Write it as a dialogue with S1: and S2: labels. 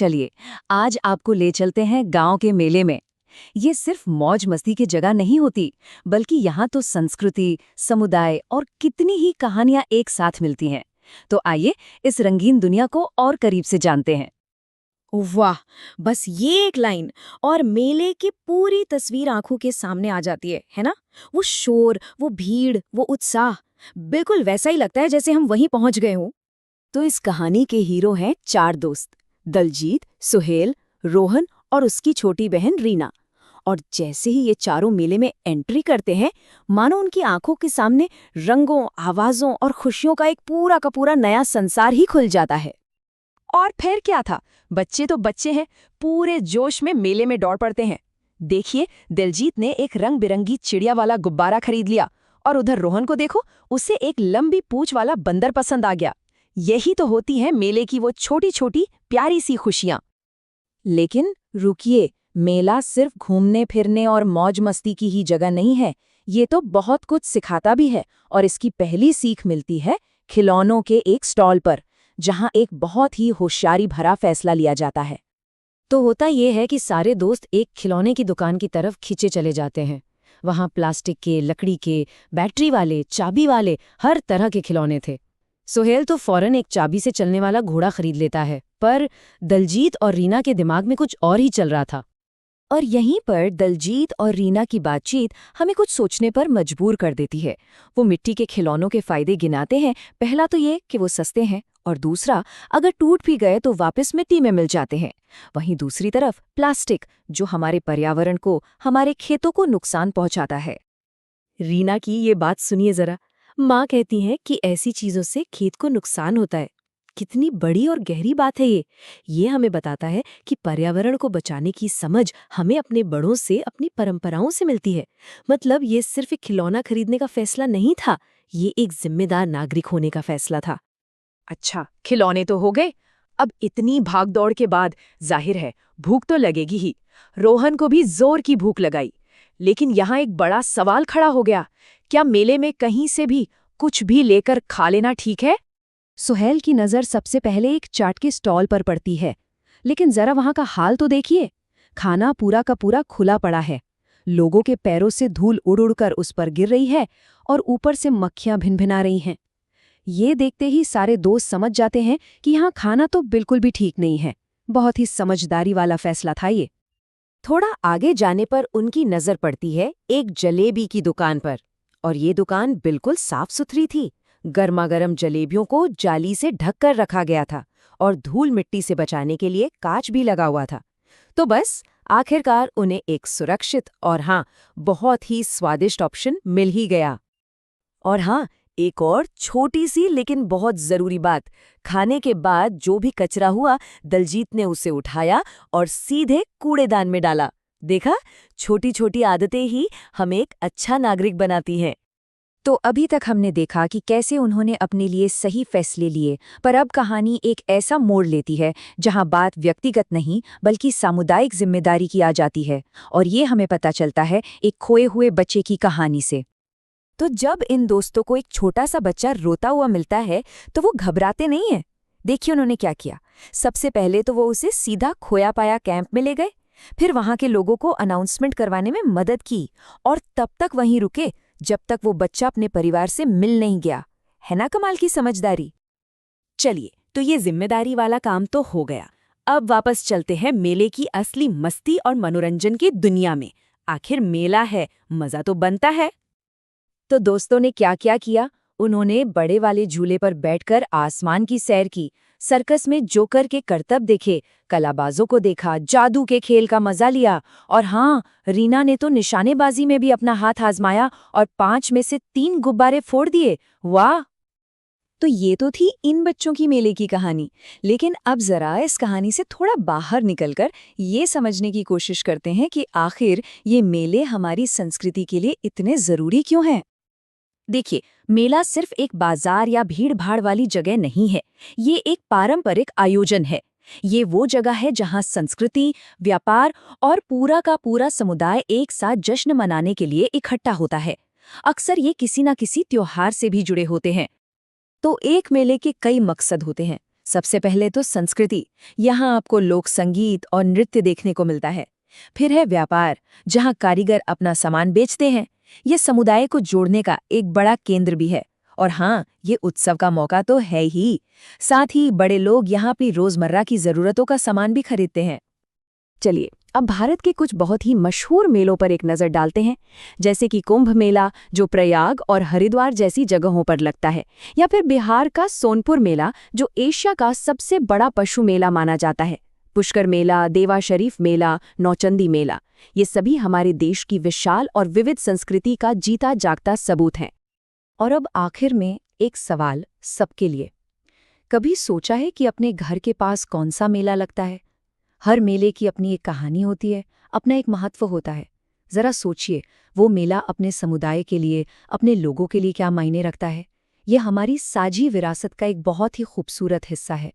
S1: चलिए, आज आपको ले चलते हैं गांव के मेले में। ये सिर्फ मौज मस्ती की जगह नहीं होती, बल्कि यहाँ तो संस्कृति, समुदाय और कितनी ही कहानियां एक साथ मिलती हैं। तो आइए इस रंगीन दुनिया को और करीब से जानते हैं।
S2: वाह। बस ये एक लाइन और मेले की पूरी तस्वीर आंखों के सामने आ जाती है ना? वो शोर, वो भीड़, वो उत्साह, बिल्कुल वैसा ही लगता है जैसे हम वहीं पहुंच गए हों।
S1: तो इस कहानी के हीरो हैं 4 दोस्त, दलजीत, सुहेल, रोहन और उसकी छोटी बहन रीना। और जैसे ही ये चारों मेले में एंट्री करते हैं, मानो उनकी आंखों के सामने रंगों, आवाजों और खुशियों का एक पूरा का पूरा नया संसार ही खुल जाता है।
S3: और फिर क्या था, बच्चे तो बच्चे हैं, पूरे जोश में मेले में दौड़ पड़ते हैं। देखिए, दिलजीत ने एक रंग बिरंगी चिड़िया वाला गुब्बारा खरीद लिया और उधर रोहन को देखो, उसे एक लंबी पूंछ वाला बंदर पसंद आ गया। यही तो होती है मेले की वो छोटी छोटी प्यारी सी खुशियां।
S1: लेकिन रुकिए, मेला सिर्फ घूमने फिरने और मौज मस्ती की ही जगह नहीं है, ये तो बहुत कुछ सिखाता भी है। और इसकी पहली सीख मिलती है खिलौनों के एक स्टॉल पर, जहां एक बहुत ही होशियारी भरा फैसला लिया जाता है।
S2: तो होता ये है कि सारे दोस्त एक खिलौने की दुकान की तरफ खींचे चले जाते हैं। वहां प्लास्टिक के, लकड़ी के, बैटरी वाले, चाबी वाले, हर तरह के खिलौने थे। सुहेल तो फौरन एक चाबी से चलने वाला घोड़ा खरीद लेता है, पर दलजीत और रीना के दिमाग में कुछ और ही चल रहा था।
S1: और यहीं पर दलजीत और रीना की बातचीत हमें कुछ सोचने पर मजबूर कर देती है। वो मिट्टी के खिलौनों के फायदे गिनाते हैं। पहला तो ये कि वो सस्ते हैं, और दूसरा, अगर टूट भी गए तो वापस मिट्टी में मिल जाते हैं। वहीं दूसरी तरफ प्लास्टिक, जो हमारे पर्यावरण को, हमारे खेतों को नुकसान पहुंचाता है।
S2: रीना की ये बात सुनिए जरा। माँ कहती हैं कि ऐसी चीजों से खेत को नुकसान होता है। कितनी बड़ी और गहरी बात है ये हमें बताता है कि पर्यावरण को बचाने की समझ हमें अपने बड़ों से, अपनी परंपराओं से मिलती है। मतलब ये सिर्फ एक खिलौना खरीदने का फैसला नहीं था, ये एक जिम्मेदार नागरिक होने का फैसला था।
S3: अच्छा, खिलौने तो हो गए। अब इतनी भागदौड़ के बाद जाहिर है भूख तो लगेगी ही। रोहन को भी जोर की भूख लगाई। लेकिन यहाँ एक बड़ा सवाल खड़ा हो गया, क्या मेले में कहीं से भी कुछ भी लेकर खा लेना ठीक है?
S1: सुहेल की नज़र सबसे पहले एक चाट के स्टॉल पर पड़ती है। लेकिन जरा वहां का हाल तो देखिए। खाना पूरा का पूरा खुला पड़ा है। लोगों के पैरों से धूल उड़ उड़कर उस पर गिर रही है और ऊपर से मक्खियां भिनभिना रही हैं। ये देखते ही सारे दोस्त समझ जाते हैं कि यहाँ खाना तो बिल्कुल भी ठीक नहीं है। बहुत ही समझदारी वाला फैसला था ये।
S2: थोड़ा आगे जाने पर उनकी नजर पड़ती है एक जलेबी की दुकान पर। और ये दुकान बिल्कुल साफ सुथरी थी। गर्मागर्म जलेबियों को जाली से ढक कर रखा गया था और धूल मिट्टी से बचाने के लिए कांच भी लगा हुआ था। तो बस आखिरकार उन्हें एक सुरक्षित और हाँ, बहुत ही स्वादिष्ट ऑप्शन मिल ही गया। और हाँ, एक और छोटी सी लेकिन बहुत जरूरी बात, खाने के बाद जो भी कचरा हुआ, दलजीत ने उसे उठाया और सीधे कूड़ेदान में डाला। देखा, छोटी छोटी आदतें ही हमें एक अच्छा नागरिक बनाती हैं।
S1: तो अभी तक हमने देखा कि कैसे उन्होंने अपने लिए सही फैसले लिए, पर अब कहानी एक ऐसा मोड़ लेती है जहां बात व्यक्तिगत नहीं बल्कि सामुदायिक जिम्मेदारी की आ जाती है। और ये हमें पता चलता है एक खोए हुए बच्चे की कहानी से। तो जब इन दोस्तों को एक छोटा सा बच्चा रोता हुआ मिलता है, तो वो घबराते नहीं है। देखिए उन्होंने क्या किया। सबसे पहले तो वो उसे सीधा खोया पाया कैंप में ले गए, फिर वहां के लोगों को अनाउंसमेंट करवाने में मदद की, और तब तक वहीं रुके जब तक वो बच्चा अपने परिवार से मिल नहीं गया। है ना कमाल की समझदारी? चलिए, तो ये जिम्मेदारी वाला काम तो हो गया। अब वापस चलते हैं मेले की असली मस्ती और मनोरंजन की दुनिया में। आखिर मेला है, मजा तो बनता है। तो दोस्तों ने क्या क्या किया? उन्होंने बड़े वाले झूले पर बैठकर आसमान की सैर की, सर्कस में जोकर के करतब देखे, कलाबाजों को देखा, जादू के खेल का मजा लिया, और हाँ, रीना ने तो निशानेबाजी में भी अपना हाथ आजमाया और 5 में से 3 गुब्बारे फोड़ दिए। वाह! तो ये तो थी इन बच्चों की मेले की कहानी। लेकिन अब जरा इस कहानी से थोड़ा बाहर निकलकर ये समझने की कोशिश करते हैं कि आखिर ये मेले हमारी संस्कृति के लिए इतने जरूरी क्यों हैं। देखिए, मेला सिर्फ एक बाजार या भीड़-भाड़ वाली जगह नहीं है। ये एक पारंपरिक आयोजन है। ये वो जगह है जहां संस्कृति, व्यापार और पूरा का पूरा समुदाय एक साथ जश्न मनाने के लिए इकट्ठा होता है। अक्सर ये किसी न किसी त्योहार से भी जुड़े होते हैं। तो एक मेले के कई मकसद होते हैं, सबसे पहले तो संस्कृति। यहाँ आपको लोक संगीत और नृत्य देखने को मिलता है। फिर है व्यापार, जहाँ कारीगर अपना सामान बेचते हैं। ये समुदाय को जोड़ने का एक बड़ा केंद्र भी है। और हाँ, ये उत्सव का मौका तो है ही। साथ ही बड़े लोग यहाँ अपनी रोजमर्रा की जरूरतों का सामान भी खरीदते हैं।
S3: चलिए, अब भारत के कुछ बहुत ही मशहूर मेलों पर एक नज़र डालते हैं, जैसे कि कुंभ मेला, जो प्रयाग और हरिद्वार जैसी जगहों पर लगता है, या फिर बिहार का सोनपुर मेला, जो एशिया का सबसे बड़ा पशु मेला माना जाता है। पुष्कर मेला, देवा शरीफ मेला, नौचंदी मेला, ये सभी हमारे देश की विशाल और विविध संस्कृति का जीता जागता सबूत हैं। और अब आखिर में एक सवाल सबके लिए। कभी सोचा है कि अपने घर के पास कौन सा मेला लगता है? हर मेले की अपनी एक कहानी होती है, अपना एक महत्व होता है। जरा सोचिए, वो मेला अपने समुदाय के लिए, अपने लोगों के लिए क्या मायने रखता है। ये हमारी साझी विरासत का एक बहुत ही खूबसूरत हिस्सा है।